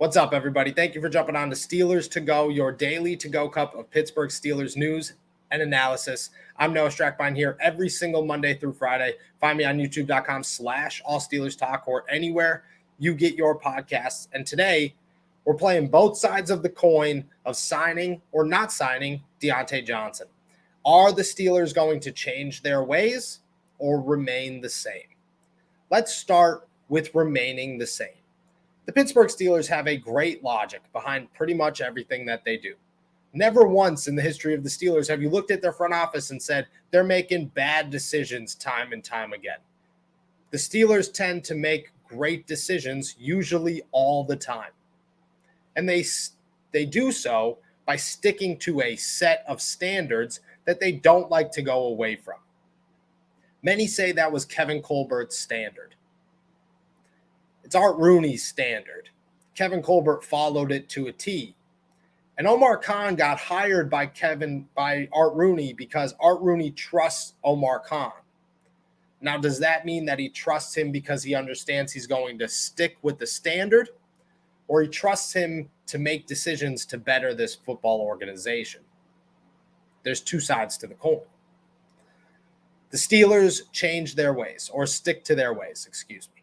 What's up, everybody? Thank you for jumping on to Steelers to Go, your daily to-go cup of Pittsburgh Steelers news and analysis. I'm Noah Strackbine here every single Monday through Friday. Find me on youtube.com/allsteelerstalk or anywhere you get your podcasts. And today, we're playing both sides of the coin of signing or not signing Diontae Johnson. Are the Steelers going to change their ways or remain the same? Let's start with remaining the same. The Pittsburgh Steelers have a great logic behind pretty much everything that they do. Never once in the history of the Steelers have you looked at their front office and said they're making bad decisions time and time again. The Steelers tend to make great decisions usually all the time. And they do so by sticking to a set of standards that they don't like to go away from. Many say that was Kevin Colbert's standard. It's Art Rooney's standard. Kevin Colbert followed it to a T. And Omar Khan got hired by Art Rooney because Art Rooney trusts Omar Khan. Now, does that mean that he trusts him because he understands he's going to stick with the standard, or he trusts him to make decisions to better this football organization? There's two sides to the coin. The Steelers change their ways, or stick to their ways, excuse me.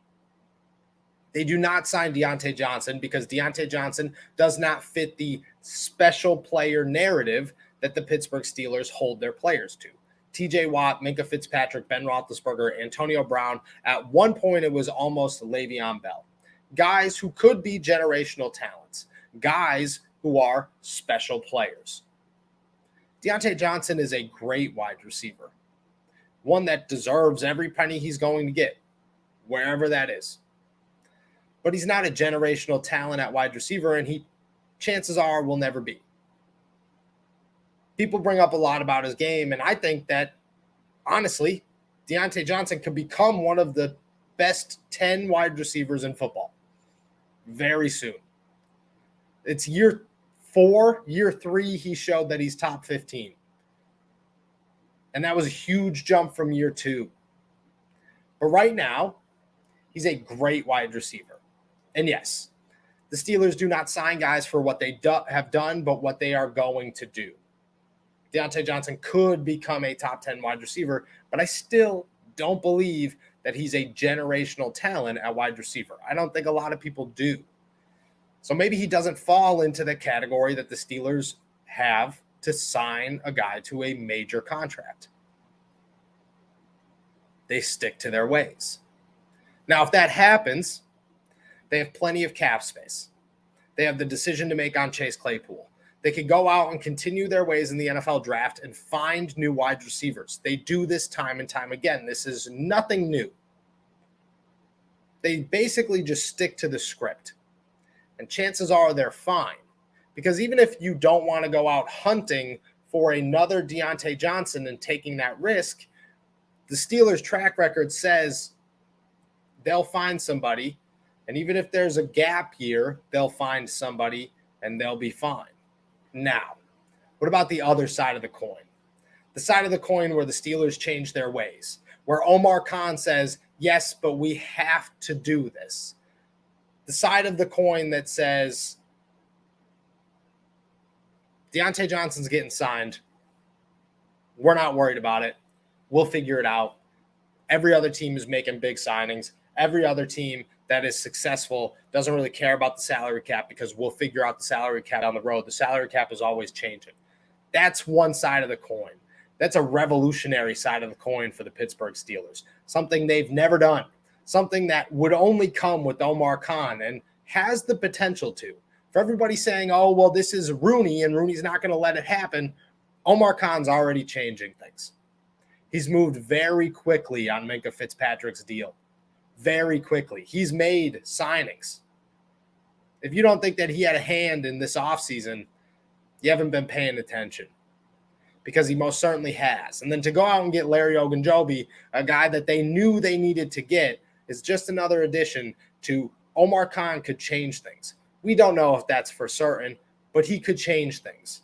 They do not sign Diontae Johnson because Diontae Johnson does not fit the special player narrative that the Pittsburgh Steelers hold their players to. TJ Watt, Minkah Fitzpatrick, Ben Roethlisberger, Antonio Brown. At one point, it was almost Le'Veon Bell. Guys who could be generational talents. Guys who are special players. Diontae Johnson is a great wide receiver. One that deserves every penny he's going to get, wherever that is. But he's not a generational talent at wide receiver, and chances are, will never be. People bring up a lot about his game, and I think that, honestly, Diontae Johnson could become one of the best 10 wide receivers in football very soon. It's year 4, year 3, he showed that he's top 15. And that was a huge jump from year 2. But right now, he's a great wide receiver. And yes, the Steelers do not sign guys for what they have done, but what they are going to do. Diontae Johnson could become a top 10 wide receiver, but I still don't believe that he's a generational talent at wide receiver. I don't think a lot of people do. So maybe he doesn't fall into the category that the Steelers have to sign a guy to a major contract. They stick to their ways. Now, if that happens, they have plenty of cap space. They have the decision to make on Chase Claypool. They could go out and continue their ways in the NFL draft and find new wide receivers. They do this time and time again. This is nothing new. They basically just stick to the script. And chances are they're fine. Because even if you don't want to go out hunting for another Diontae Johnson and taking that risk, the Steelers' track record says they'll find somebody. And even if there's a gap year, they'll find somebody and they'll be fine. Now, what about the other side of the coin? The side of the coin where the Steelers change their ways, where Omar Khan says, yes, but we have to do this. The side of the coin that says, Diontae Johnson's getting signed. We're not worried about it. We'll figure it out. Every other team is making big signings. Every other team that is successful doesn't really care about the salary cap because we'll figure out the salary cap down the road. The salary cap is always changing. That's one side of the coin. That's a revolutionary side of the coin for the Pittsburgh Steelers. Something they've never done. Something that would only come with Omar Khan and has the potential to. For everybody saying, oh, well, this is Rooney and Rooney's not going to let it happen, Omar Khan's already changing things. He's moved very quickly on Minkah Fitzpatrick's deal. Very quickly. He's made signings. If you don't think that he had a hand in this offseason, you haven't been paying attention. Because he most certainly has. And then to go out and get Larry Ogunjobi, a guy that they knew they needed to get, is just another addition to Omar Khan could change things. We don't know if that's for certain, but he could change things.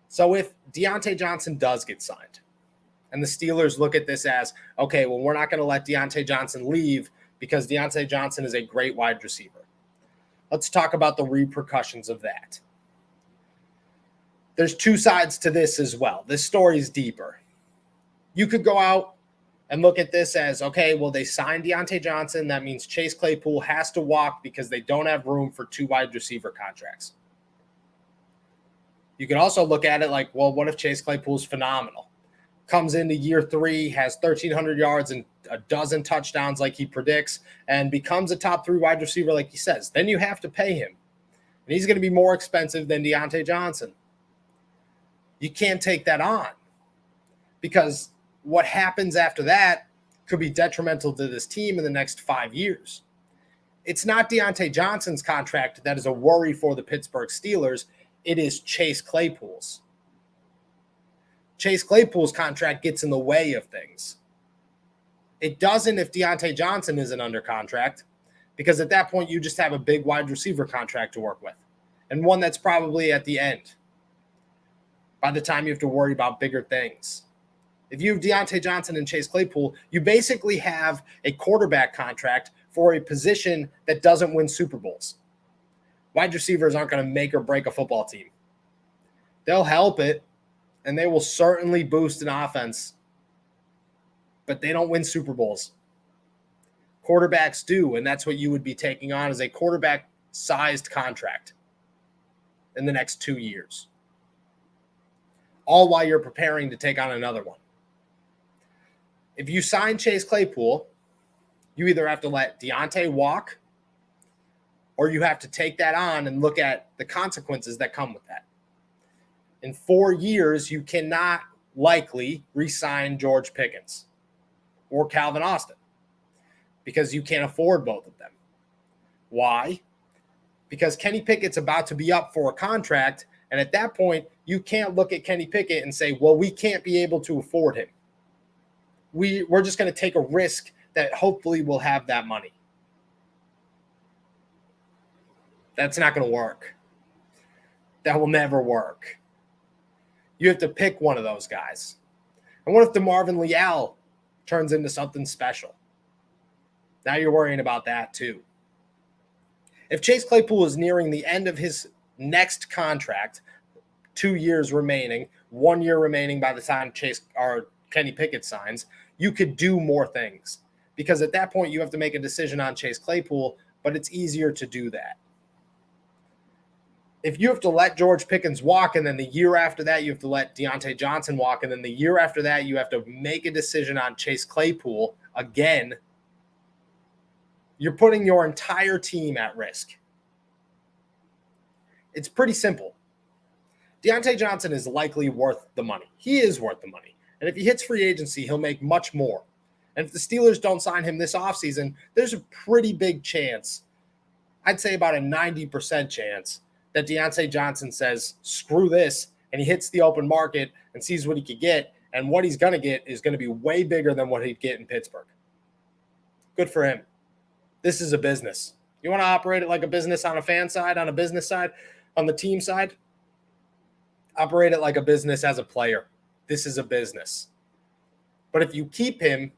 So if Diontae Johnson does get signed, and the Steelers look at this as, okay, well, we're not going to let Diontae Johnson leave because Diontae Johnson is a great wide receiver. Let's talk about the repercussions of that. There's two sides to this as well. This story is deeper. You could go out and look at this as, okay, well, they signed Diontae Johnson. That means Chase Claypool has to walk because they don't have room for 2 wide receiver contracts. You could also look at it like, well, what if Chase Claypool's phenomenal? Comes into year 3, has 1,300 yards and a dozen touchdowns like he predicts, and becomes a top 3 wide receiver like he says. Then you have to pay him. And he's going to be more expensive than Diontae Johnson. You can't take that on because what happens after that could be detrimental to this team in the next 5 years. It's not Diontae Johnson's contract that is a worry for the Pittsburgh Steelers. It is Chase Claypool's. Chase Claypool's contract gets in the way of things. It doesn't if Diontae Johnson isn't under contract, because at that point you just have a big wide receiver contract to work with, and one that's probably at the end by the time you have to worry about bigger things. If you have Diontae Johnson and Chase Claypool, you basically have a quarterback contract for a position that doesn't win Super Bowls. Wide receivers aren't going to make or break a football team. They'll help it, and they will certainly boost an offense, but they don't win Super Bowls. Quarterbacks do, and that's what you would be taking on as a quarterback-sized contract in the next 2 years, all while you're preparing to take on another one. If you sign Chase Claypool, you either have to let Diontae walk or you have to take that on and look at the consequences that come with that. In 4 years, you cannot likely re-sign George Pickens or Calvin Austin because you can't afford both of them. Why? Because Kenny Pickett's about to be up for a contract, and at that point, you can't look at Kenny Pickett and say, well, we can't be able to afford him. We're just going to take a risk that hopefully we'll have that money. That's not going to work. That will never work. You have to pick one of those guys. And what if DeMarvin Leal turns into something special? Now you're worrying about that too. If Chase Claypool is nearing the end of his next contract, 2 years remaining, 1 year remaining by the time Kenny Pickett signs, you could do more things because at that point you have to make a decision on Chase Claypool, but it's easier to do that. If you have to let George Pickens walk and then the year after that you have to let Diontae Johnson walk and then the year after that you have to make a decision on Chase Claypool again, you're putting your entire team at risk. It's pretty simple. Diontae Johnson is likely worth the money. He is worth the money. And if he hits free agency, he'll make much more. And if the Steelers don't sign him this offseason, there's a pretty big chance, I'd say about a 90% chance, that Diontae Johnson says, screw this, and he hits the open market and sees what he could get, and what he's going to get is going to be way bigger than what he'd get in Pittsburgh. Good for him. This is a business. You want to operate it like a business on a fan side, on a business side, on the team side? Operate it like a business as a player. This is a business. But if you keep him,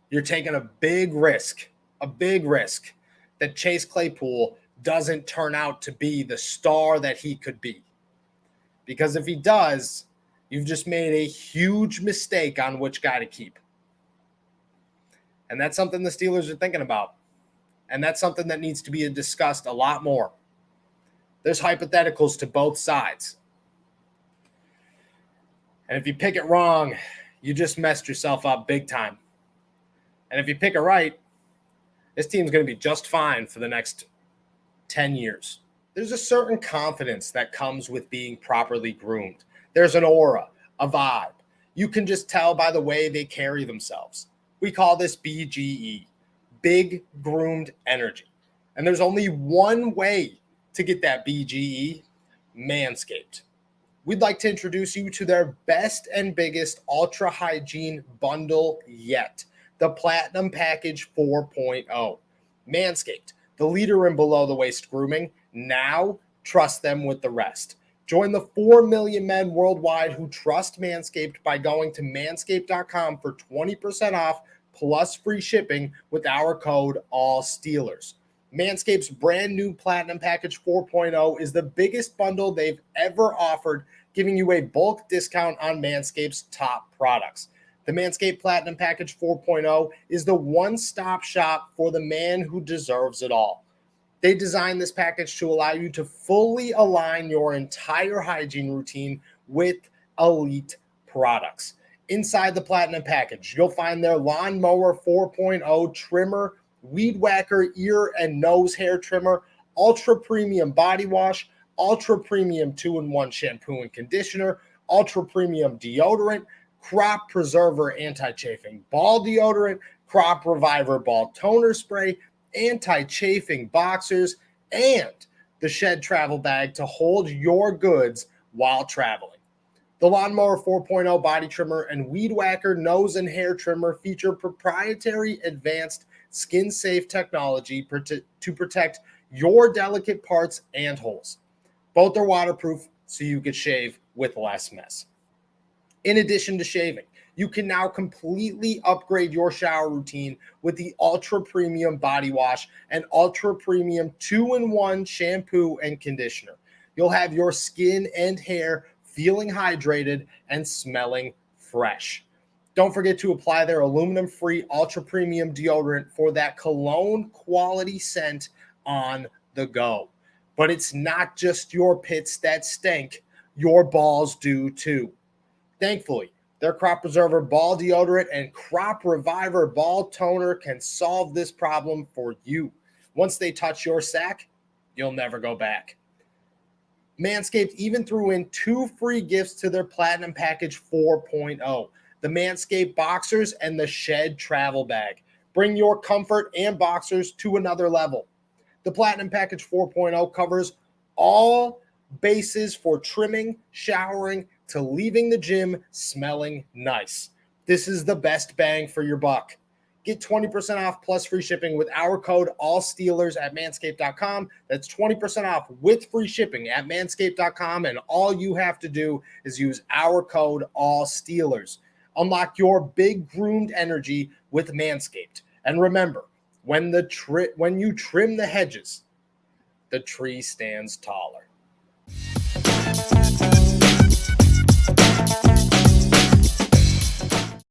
you're taking a big risk that Chase Claypool doesn't turn out to be the star that he could be. Because if he does, you've just made a huge mistake on which guy to keep. And that's something the Steelers are thinking about. And that's something that needs to be discussed a lot more. There's hypotheticals to both sides. And if you pick it wrong, you just messed yourself up big time. And if you pick it right, this team's going to be just fine for the next 10 years. There's a certain confidence that comes with being properly groomed. There's an aura, a vibe. You can just tell by the way they carry themselves. We call this BGE, big groomed energy. And there's only one way to get that BGE, Manscaped. We'd like to introduce you to their best and biggest ultra hygiene bundle yet, the Platinum Package 4.0. Manscaped, the leader in below the waist grooming. Now trust them with the rest. Join the 4 million men worldwide who trust Manscaped by going to manscaped.com for 20% off plus free shipping with our code ALLSteelers. Manscaped's brand new Platinum Package 4.0 is the biggest bundle they've ever offered, giving you a bulk discount on Manscaped's top products. The Manscaped Platinum Package 4.0 is the one-stop shop for the man who deserves it all. They designed this package to allow you to fully align your entire hygiene routine with elite products. Inside the Platinum Package, you'll find their Lawnmower 4.0 trimmer, Weed Whacker ear and nose hair trimmer, Ultra Premium Body Wash, Ultra Premium 2-in-1 shampoo and conditioner, Ultra Premium deodorant, Crop Preserver anti-chafing ball deodorant, Crop Reviver ball toner spray, anti-chafing boxers, and the Shed travel bag to hold your goods while traveling. The Lawnmower 4.0 body trimmer and Weed Whacker nose and hair trimmer feature proprietary advanced skin-safe technology to protect your delicate parts and holes. Both are waterproof, so you can shave with less mess. In addition to shaving, you can now completely upgrade your shower routine with the Ultra Premium Body Wash and Ultra Premium 2-in-1 shampoo and conditioner. You'll have your skin and hair feeling hydrated and smelling fresh. Don't forget to apply their aluminum-free Ultra Premium deodorant for that cologne quality scent on the go. But it's not just your pits that stink, your balls do too. Thankfully, their Crop Preserver ball deodorant and Crop Reviver ball toner can solve this problem for you. Once they touch your sack, you'll never go back. Manscaped even threw in 2 free gifts to their Platinum Package 4.0, the Manscaped Boxers and the Shed Travel Bag. Bring your comfort and boxers to another level. The Platinum Package 4.0 covers all bases for trimming, showering, to leaving the gym smelling nice. This is the best bang for your buck. Get 20% off plus free shipping with our code ALLSteelers at manscaped.com. That's 20% off with free shipping at manscaped.com, and all you have to do is use our code ALLSteelers. Unlock your big groomed energy with Manscaped. And remember, when you trim the hedges, the tree stands taller.